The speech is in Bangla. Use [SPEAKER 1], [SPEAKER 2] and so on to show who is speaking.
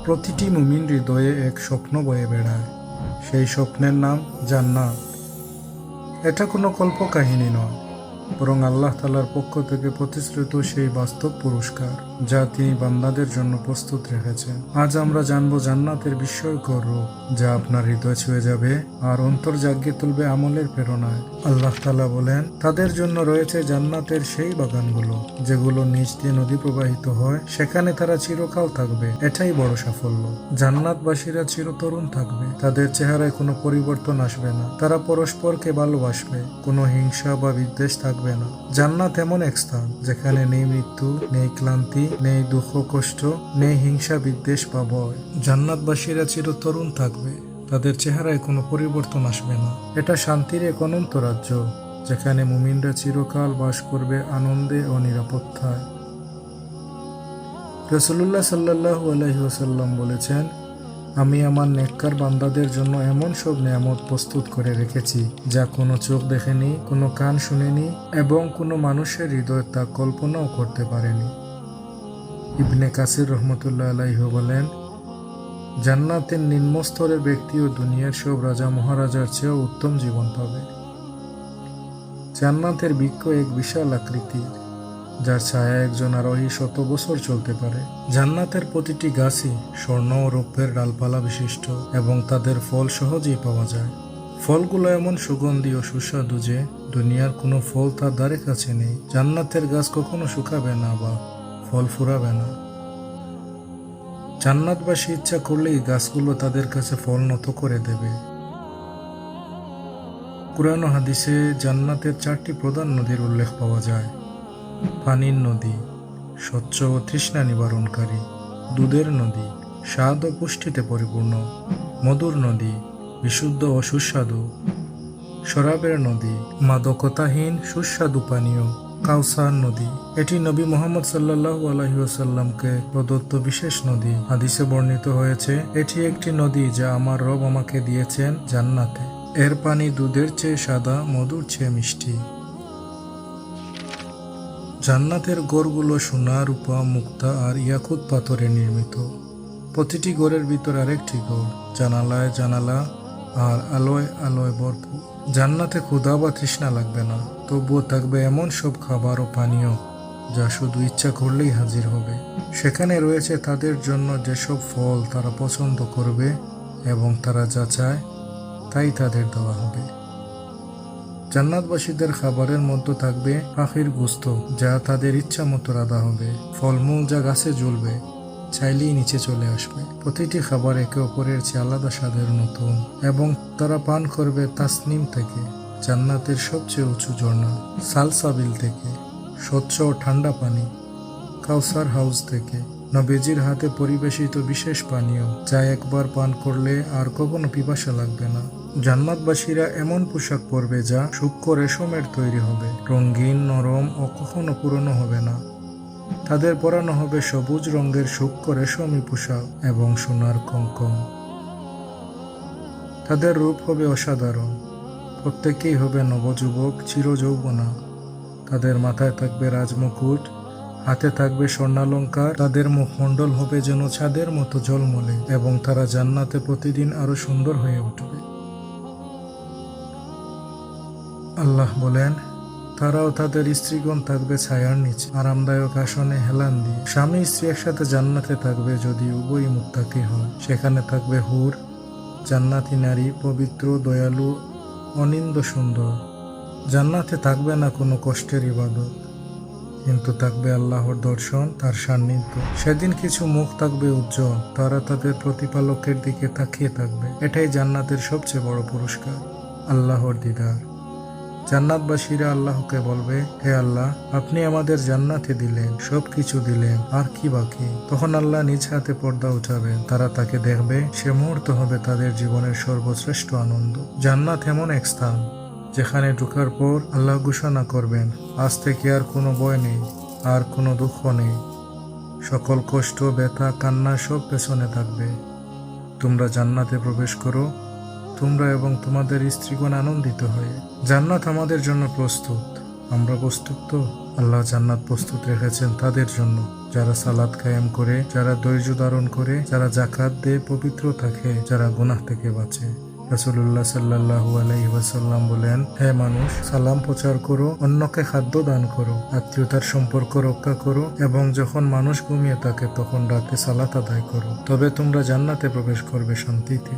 [SPEAKER 1] প্রতিটি মুমিন হৃদয়ে এক স্বপ্ন বয়ে বেড়ায়। সেই স্বপ্নের নাম জান্নাত। এটা কোনো কল্পকাহিনী নয়, বরং আল্লাহ তাআলার পক্ষ থেকে প্রতিশ্রুত সেই বাস্তব পুরস্কার যা তিনি বান্দাদের জন্য প্রস্তুত রেখেছেন। আজ আমরা জানব জান্নাতের বিস্ময়কর রূপ, যা আপনার হৃদয় ছুঁয়ে যাবে আর অন্তর জাগিয়ে তুলবে আমলের প্রেরণায়। আল্লাহ তাআলা বলেন, তাদের জন্য রয়েছে জান্নাতের সেই বাগানগুলো যেগুলো নিচ দিয়ে নদী প্রবাহিত হয়, সেখানে তারা চিরকাল থাকবে। এটাই বড় সাফল্য। জান্নাতবাসীরা চিরতরুণ থাকবে, তাদের চেহারায় কোনো পরিবর্তন আসবে না। তারা পরস্পরকে ভালোবাসবে, কোনো হিংসা বা বিদ্বেষ থাকবে না। জান্নাত এমন এক স্থান যেখানে নেই মৃত্যু, নেই ক্লান্তি, নেই দুঃখ কষ্ট, নেই হিংসা বিদ্বেষ বা ভয়। জান্নাতবাসীরা চিরতরুণ থাকবে, তাদের চেহারায় কোনো পরিবর্তন আসবে না। এটা শান্তির এক অনন্ত রাজ্য যেখানে মুমিনরা চিরকাল বাস করবে আনন্দে ও নিরাপত্তায়। রাসূলুল্লাহ সাল্লাল্লাহু আলাইহি ওয়াসাল্লাম বলেছেন, আমি আমার নেককার বান্দাদের জন্য এমন সব নিয়ামত প্রস্তুত করে রেখেছি যা কোনো চোখ দেখেনি, কোনো কান শুনেনি এবং কোনো মানুষের হৃদয় তা কল্পনাও করতে পারেনি। ইবনে কাসির রহমতুল্লাহ আলাইহি বলেন, জান্নাতের নিম্নস্তরের ব্যক্তিও দুনিয়ার সব রাজা মহারাজার চেয়েও উত্তম জীবন পাবে। জান্নাতের বৃক্ষ এক বিশাল আকৃতির, যার ছায়া একজন আরোহী 100 বছর চলতে পারে। জান্নাতের প্রতিটি গাছই স্বর্ণ ও রৌপ্যের ডালপালা বিশিষ্ট এবং তাদের ফল সহজেই পাওয়া যায়। ফলগুলো এমন সুগন্ধি ও সুস্বাদু যে দুনিয়ার কোনো ফল তার ধারে কাছে নেই। জান্নাতের গাছ কখনো শুকাবে না বা ফল ফুরাবে না। জান্নাতবাসী ইচ্ছা করলেই গাছগুলো তাদের কাছে ফল নত করে দেবে। কুরআন ও হাদিসে জান্নাতের 4টি প্রধান নদীর উল্লেখ পাওয়া যায়। পানির নদী, স্বচ্ছ ও তৃষ্ণা নিবারণকারী। দুধের নদী, স্বাদ ও পুষ্টিতে পরিপূর্ণ। মধুর নদী, বিশুদ্ধ ও সুস্বাদু। শরাবের নদী, মাদকতাহীন সুস্বাদু পানীয়। কাউসার নদী, এটি নবী মুহাম্মদ সাল্লাল্লাহু আলাইহি ওয়াসাল্লামকে প্রদত্ত বিশেষ নদী। হাদিসে বর্ণিত হয়েছে, এটি একটি নদী যা আমার রব আমাকে দিয়েছেন জান্নাতে। এর পানি দুধের চেয়ে সাদা, মধুর চেয়ে মিষ্টি। জান্নাতের গড়গুলো সোনা, রূপা, মুক্তা আর ইয়াকুত পাথরে নির্মিত। প্রতিটি গড়ের ভিতর আরেকটি গড়, জানালায় জানালা আর আলোয় আলোয় ভরপুর। জান্নাতে ক্ষুধা বা তৃষ্ণা লাগবে না, তবুও থাকবে এমন সব খাবার ও পানীয় যা শুধু ইচ্ছা করলেই হাজির হবে। সেখানে রয়েছে তাদের জন্য যেসব ফল তারা পছন্দ করবে এবং তারা যা চায় তাই তাদের দেওয়া হবে। জান্নাতবাসীদের খাবারের মধ্যে থাকবে পাখির গোশত, যা তাদের ইচ্ছা মতো রাঁধা হবে। ফলমূল যা গাছে ঝুলবে, চাইলেই নিচে চলে আসবে। প্রতিটি খাবার একে অপরের চেয়ে আলাদা স্বাদের নতুন, এবং তারা পান করবে তাসনিম থেকে, জান্নাতের সবচেয়ে উঁচু ঝর্ণা। সালসাবিল থেকে স্বচ্ছ ও ঠান্ডা পানি। কাউসার হাউস থেকে নবীজির হাতে পরিবেশিত বিশেষ পানীয়, যা একবার পান করলে আর কখনো পিপাসা লাগবে না। জান্নাতবাসীরা এমন পোশাক পরবে যা সূক্ষ্ম রেশমের তৈরি হবে, রঙিন, নরম ও কখনো পুরনো হবে না। তাদের পরানো হবে সবুজ রঙের সূক্ষ্ম রেশমি পোশাক এবং সোনার কঙ্কন। তাদের রূপ হবে অসাধারণ, প্রত্যেকেই হবে নবযুবক, চিরযৌবনা। তাদের মাথায় থাকবে রাজমুকুট, হাতে থাকবে স্বর্ণালঙ্কার। তাদের মুখমণ্ডল হবে যেন চাঁদের মতো ঝলমলে, এবং তারা জান্নাতে প্রতিদিন আরো সুন্দর হয়ে উঠবে। আল্লাহ বলেন, তারাও তাদের স্ত্রীগণ থাকবে ছায়ার নিচে, আরামদায়ক আসনে হেলান দিয়ে। স্বামী স্ত্রী একসাথে জান্নাতে থাকবে যদি উভয়ই মুত্তাকি হয়। সেখানে থাকবে হুর, জান্নাতি নারী, পবিত্র, দয়ালু, অনিন্দ সুন্দর। জান্নাতে থাকবে না কোনো কষ্টের ইবাদত, কিন্তু থাকবে আল্লাহর দর্শন, তার সান্নিধ্য। সেদিন কিছু মুখ থাকবে উজ্জ্বল, তারা তাদের প্রতিপালকের দিকে তাকিয়ে থাকবে। এটাই জান্নাতের সবচেয়ে বড় পুরস্কার, আল্লাহর দিদার। জান্নাতবাসীরা আল্লাহকে বলবে, হে আল্লাহ, আপনি আমাদের জান্নাতে দিলেন, সবকিছু দিলেন, আর কি বাকি? তখন আল্লাহ নিজ হাতে পর্দা উঠাবেন, তারা তাকে দেখবে। সে মুহূর্ত হবে তাদের জীবনের সর্বশ্রেষ্ঠ আনন্দ। জান্নাত এমন এক স্থান যেখানে ঢোকার পর আল্লাহ ঘোষণা করবেন, আজ থেকে আর কোনো ভয় নেই, আর কোনো দুঃখ নেই। সকল কষ্ট, ব্যথা, কান্না সব পেছনে থাকবে। তোমরা জান্নাতে প্রবেশ করো, তোমরা এবং তোমাদের স্ত্রীগণ আনন্দিত হয়ে। জান্নাত আমাদের জন্য প্রস্তুত। আমরা প্রস্তুত তো? আল্লাহ জান্নাত প্রস্তুত রেখেছেন তাদের জন্য যারা সালাত কায়েম করে, যারা ধৈর্য ধারণ করে, যারা জাকাত দেয়, পবিত্র থাকে, যারা গুনাহ থেকে বাঁচে। রাসূলুল্লাহ সাল্লাল্লাহু আলাইহি ওয়াসাল্লাম বলেন, হে মানুষ, সালাম প্রচার করো, অন্যকে খাদ্য দান করো, আত্মীয়তার সম্পর্ক রক্ষা করো এবং যখন মানুষ ঘুমিয়ে থাকে তখন রাতে সালাত আদায় করো, তবে তোমরা জান্নাতে প্রবেশ করবে শান্তিতে।